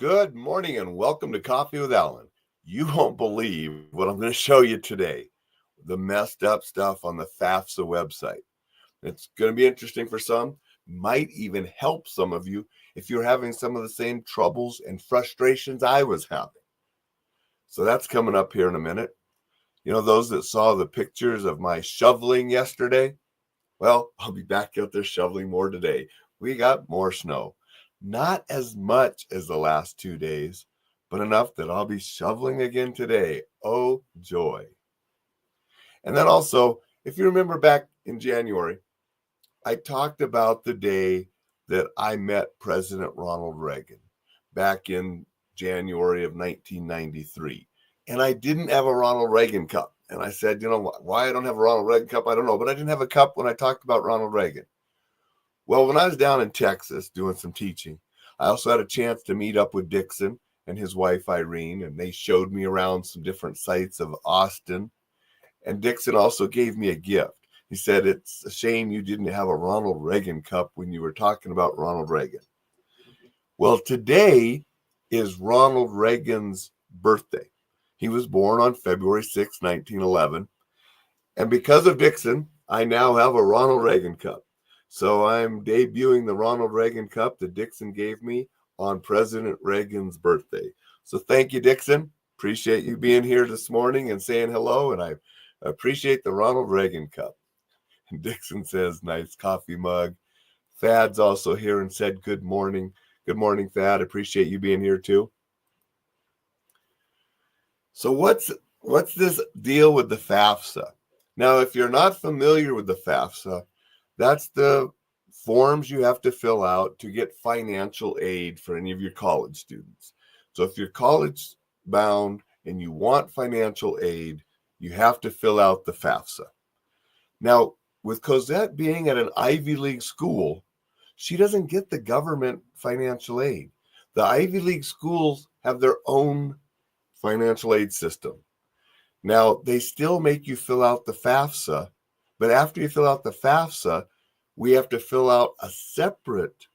Good morning and welcome to Coffee with Alain. You won't believe what I'm going to show you today. The messed up stuff on the FAFSA website. It's going to be interesting for some, might even help some of you if you're having some of the same troubles and frustrations I was having. So that's coming up here in a minute. You know, those that saw the pictures of my shoveling yesterday, well, I'll be back out there shoveling more today. We got more snow. Not as much as the last 2 days, but enough that I'll be shoveling again today. Oh, joy. And then also, if you remember back in January, I talked about the day that I met President Ronald Reagan back in January of 1993. And I didn't have a Ronald Reagan cup. And I said, you know, why I don't have a Ronald Reagan cup, I don't know. But I didn't have a cup when I talked about Ronald Reagan. Well, when I was down in Texas doing some teaching, I also had a chance to meet up with Dixon and his wife, Irene, and they showed me around some different sites of Austin. And Dixon also gave me a gift. He said, it's a shame you didn't have a Ronald Reagan cup when you were talking about Ronald Reagan. Well, today is Ronald Reagan's birthday. He was born on February 6, 1911. And because of Dixon, I now have a Ronald Reagan cup. So I'm debuting the Ronald Reagan cup that Dixon gave me on President Reagan's birthday. So thank you, Dixon. Appreciate you being here this morning and saying hello. And I appreciate the Ronald Reagan cup. And Dixon says, nice coffee mug. Thad's also here and said good morning. Good morning, Thad. Appreciate you being here too. So what's this deal with the FAFSA? Now, if you're not familiar with the FAFSA, that's the forms you have to fill out to get financial aid for any of your college students. So if you're college bound and you want financial aid, you have to fill out the FAFSA. Now, with Cosette being at an Ivy League school, she doesn't get the government financial aid. The Ivy League schools have their own financial aid system. Now, they still make you fill out the FAFSA, but after you fill out the FAFSA, we have to fill out a separate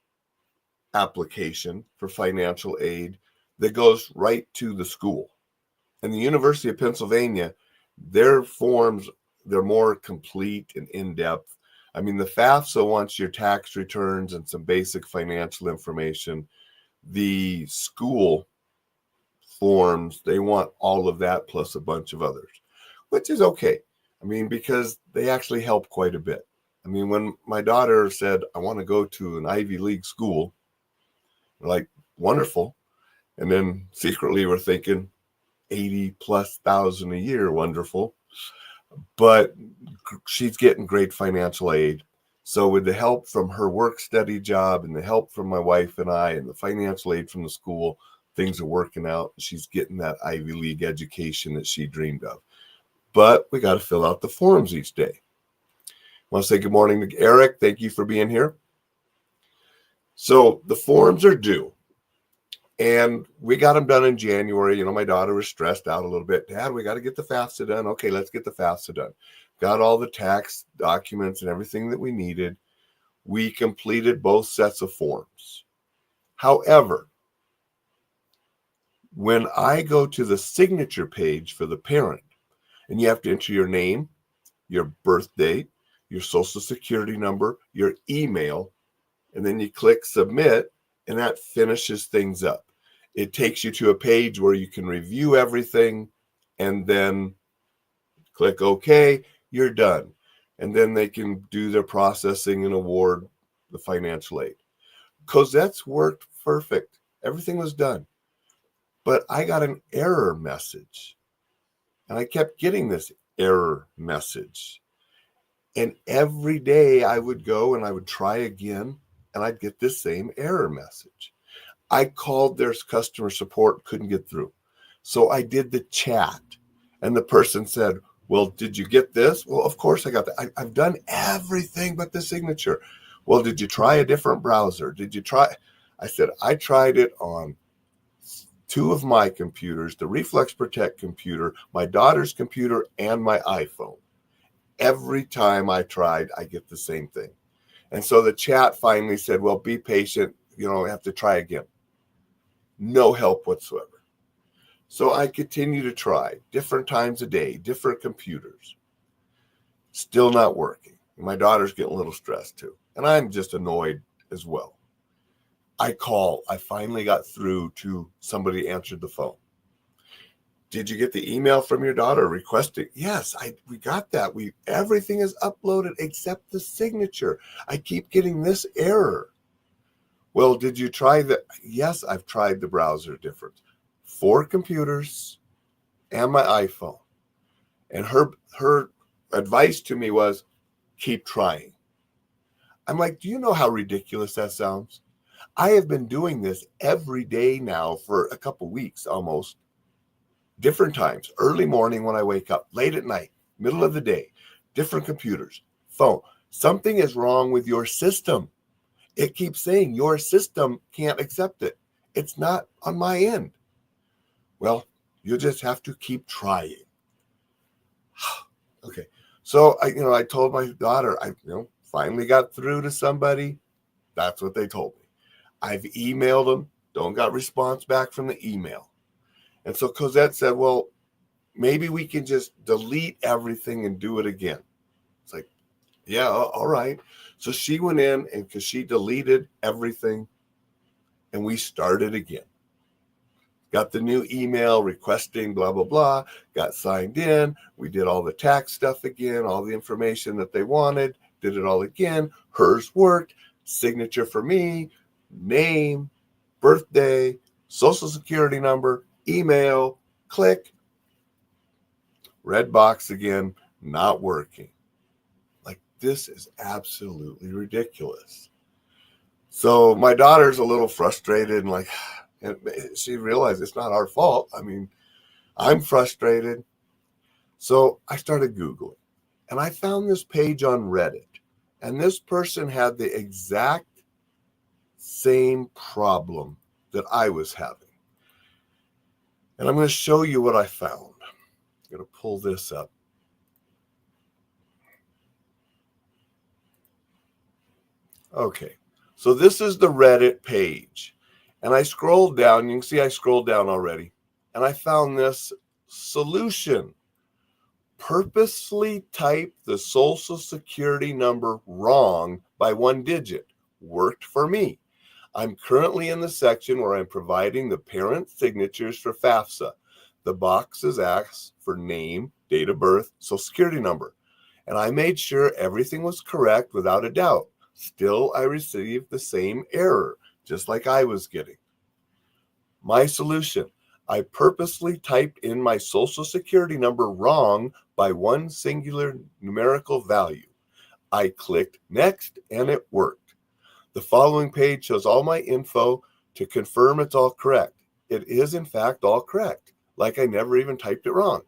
application for financial aid that goes right to the school. And the University of Pennsylvania, their forms, they're more complete and in-depth. I mean, the FAFSA wants your tax returns and some basic financial information. The school forms, they want all of that plus a bunch of others, which is okay. I mean, because they actually help quite a bit. I mean, when my daughter said, I want to go to an Ivy League school, we're like, wonderful. And then secretly we're thinking 80,000+ a year, wonderful. But she's getting great financial aid. So with the help from her work study job and the help from my wife and I and the financial aid from the school, things are working out. She's getting that Ivy League education that she dreamed of. But we got to fill out the forms each day. I want to say good morning to Eric. Thank you for being here. So the forms are due. And we got them done in January. You know, my daughter was stressed out a little bit. Dad, we got to get the FAFSA done. Okay, let's get the FAFSA done. Got all the tax documents and everything that we needed. We completed both sets of forms. However, when I go to the signature page for the parent, and you have to enter your name, your birth date, your social security number, your email, and then you click submit, and that finishes things up. It takes you to a page where you can review everything and then click OK, you're done. And then they can do their processing and award the financial aid. Cosette's worked perfect. Everything was done. But I got an error message. And I kept getting this error message. And every day I would go and I would try again and I'd get this same error message. I called their customer support, couldn't get through. So I did the chat and the person said, well, did you get this? Well, of course I got that. I've done everything but the signature. Well, did you try a different browser? Did you try? I said, I tried it on 2 of my computers, the Reflex Protect computer, my daughter's computer, and my iPhone. Every time I tried, I get the same thing. And so the chat finally said, well, be patient. You know, have to try again. No help whatsoever. So I continue to try different times a day, different computers. Still not working. My daughter's getting a little stressed too. And I'm just annoyed as well. I finally got through to somebody answered the phone. Did you get the email from your daughter requesting? Yes, we got that. Everything is uploaded except the signature. I keep getting this error. Well, did you try Yes, I've tried the browser difference. 4 computers and my iPhone. And her advice to me was, keep trying. I'm like, do you know how ridiculous that sounds? I have been doing this every day now for a couple weeks almost. Different times, early morning when I wake up, late at night, middle of the day, different computers, phone. Something is wrong with your system. It keeps saying your system can't accept it. It's not on my end. Well, you just have to keep trying. Okay. So I told my daughter, I finally got through to somebody. That's what they told me. I've emailed them, don't got response back from the email. And so Cosette said, well, maybe we can just delete everything and do it again. It's like, yeah, all right. So she went in and because she deleted everything and we started again. Got the new email requesting blah, blah, blah, got signed in. We did all the tax stuff again, all the information that they wanted, did it all again. Hers worked, signature for me, name, birthday, social security number, email, click. Red box again, not working. Like, this is absolutely ridiculous. So my daughter's a little frustrated and and she realized it's not our fault. I mean, I'm frustrated. So I started Googling and I found this page on Reddit. And this person had the exact same problem that I was having. And I'm going to show you what I found. I'm going to pull this up. Okay, so this is the Reddit page. And I scrolled down. You can see I scrolled down already. And I found this solution. Purposely type the social security number wrong by 1 digit. Worked for me. I'm currently in the section where I'm providing the parent signatures for FAFSA. The boxes ask for name, date of birth, social security number. And I made sure everything was correct without a doubt. Still, I received the same error, just like I was getting. My solution. I purposely typed in my social security number wrong by 1 singular numerical value. I clicked next and it worked. The following page shows all my info to confirm it's all correct. It is in fact all correct, like I never even typed it wrong.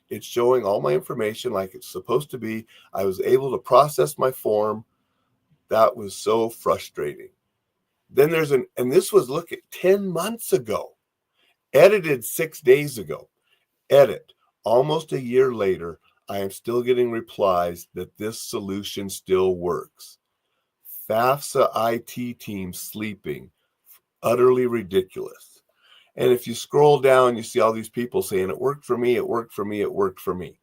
It's showing all my information like it's supposed to be. I was able to process my form. That was so frustrating. Then and this was, look at 10 months ago. Edited 6 days ago. Edit. Almost a year later, I am still getting replies that this solution still works. FAFSA IT team sleeping. Utterly ridiculous. And if you scroll down, you see all these people saying, it worked for me, it worked for me, it worked for me.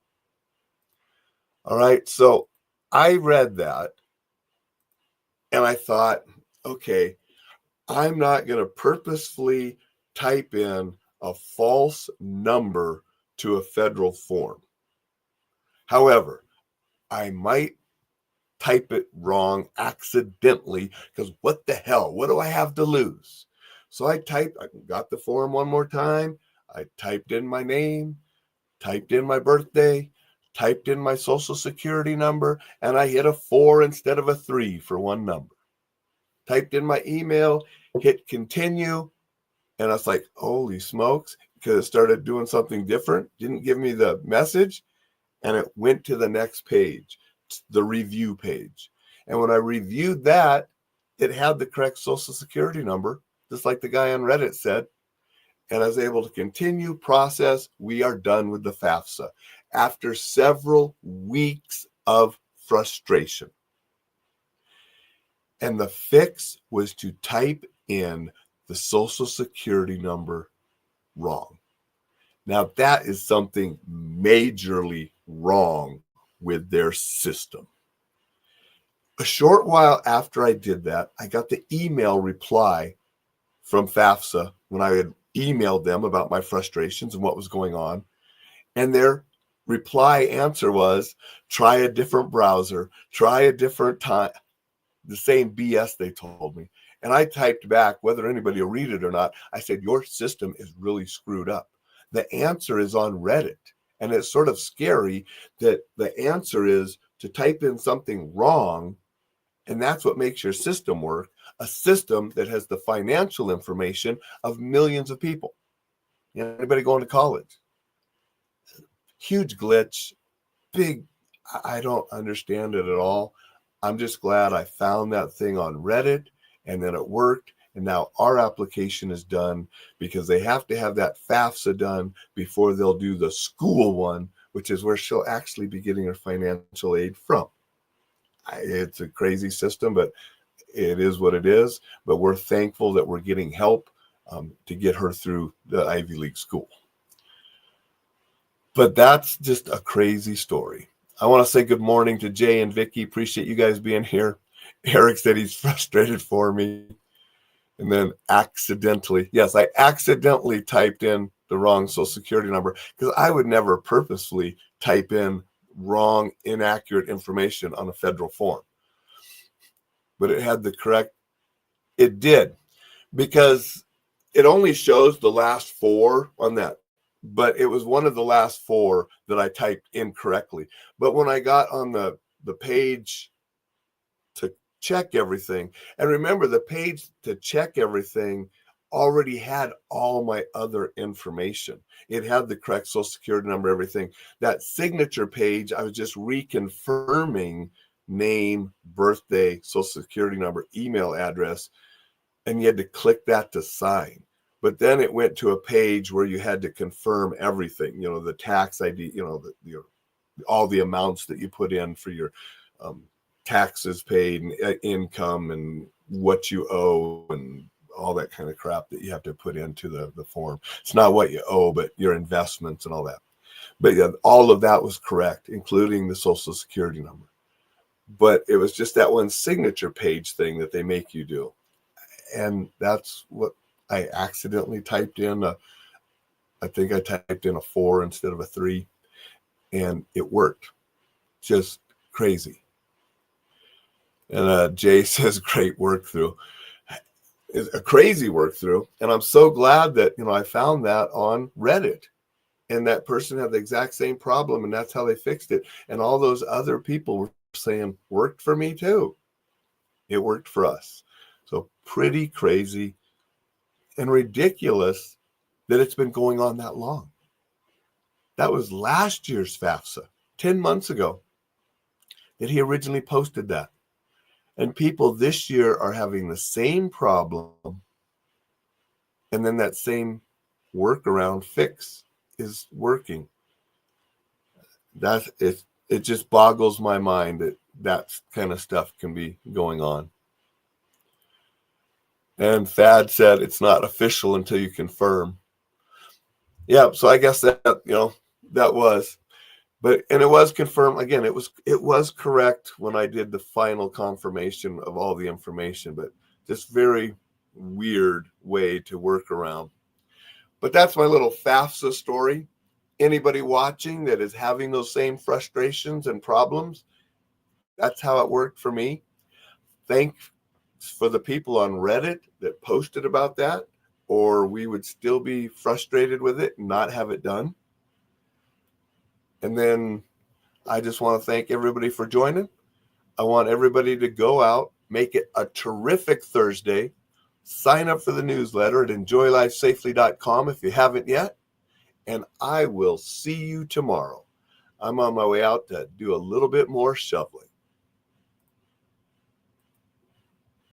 All right, so I read that and I thought, okay, I'm not going to purposefully type in a false number to a federal form. However, I might type it wrong accidentally because what the hell? What do I have to lose? So I got the form one more time. I typed in my name, typed in my birthday, typed in my social security number, and I hit a 4 instead of a 3 for one number. Typed in my email, hit continue, and I was like, holy smokes, because it started doing something different, didn't give me the message, and it went to the next page, the review page. And when I reviewed that, it had the correct social security number, just like the guy on Reddit said. And I was able to continue process. We are done with the FAFSA after several weeks of frustration. And the fix was to type in the social security number wrong. Now, that is something majorly wrong with their system. A short while after I did that, I got the email reply from FAFSA when I had emailed them about my frustrations and what was going on. And their reply answer was, try a different browser, try a different time, the same BS they told me. And I typed back, whether anybody will read it or not, I said, your system is really screwed up. The answer is on Reddit. And it's sort of scary that the answer is to type in something wrong, and that's what makes your system work, a system that has the financial information of millions of people. Anybody going to college? Huge glitch, big, I don't understand it at all. I'm just glad I found that thing on Reddit and then it worked. And now our application is done because they have to have that FAFSA done before they'll do the school one, which is where she'll actually be getting her financial aid from. It's a crazy system, but it is what it is. But we're thankful that we're getting help to get her through the Ivy League school. But that's just a crazy story. I want to say good morning to Jay and Vicky. Appreciate you guys being here. Eric said he's frustrated for me. And then I accidentally typed in the wrong social security number because I would never purposefully type in wrong, inaccurate information on a federal form. But it had the correct, it did, because it only shows the last four on that. But it was one of the last four that I typed incorrectly. But when I got on the page to check everything, and remember the page to check everything already had all my other information. It had the correct social security number, everything. That signature page, I was just reconfirming name, birthday, social security number, email address, and you had to click that to sign. But then it went to a page where you had to confirm everything, the tax ID, all the amounts that you put in for your taxes paid and income and what you owe and all that kind of crap that you have to put into the form. It's not what you owe, but your investments and all that. But yeah, all of that was correct, including the social security number. But it was just that one signature page thing that they make you do. And that's what I accidentally typed in. I think I typed in a 4 instead of a 3, and it worked. Just crazy. And Jay says, great work through. It's a crazy work through. And I'm so glad that, I found that on Reddit. And that person had the exact same problem, and that's how they fixed it. And all those other people were saying, worked for me too. It worked for us. So pretty crazy and ridiculous that it's been going on that long. That was last year's FAFSA, 10 months ago, that he originally posted that. And people this year are having the same problem, and then that same workaround fix is working. It just boggles my mind that kind of stuff can be going on. And Thad said it's not official until you confirm. Yeah, so I guess that that was, and it was confirmed again. It was correct when I did the final confirmation of all the information, but just very weird way to work around. But that's my little FAFSA story. Anybody watching that is having those same frustrations and problems, that's how it worked for me. Thanks for the people on Reddit that posted about that, or we would still be frustrated with it and not have it done. And then I just want to thank everybody for joining. I want everybody to go out, make it a terrific Thursday. Sign up for the newsletter at enjoylifesafely.com if you haven't yet. And I will see you tomorrow. I'm on my way out to do a little bit more shoveling.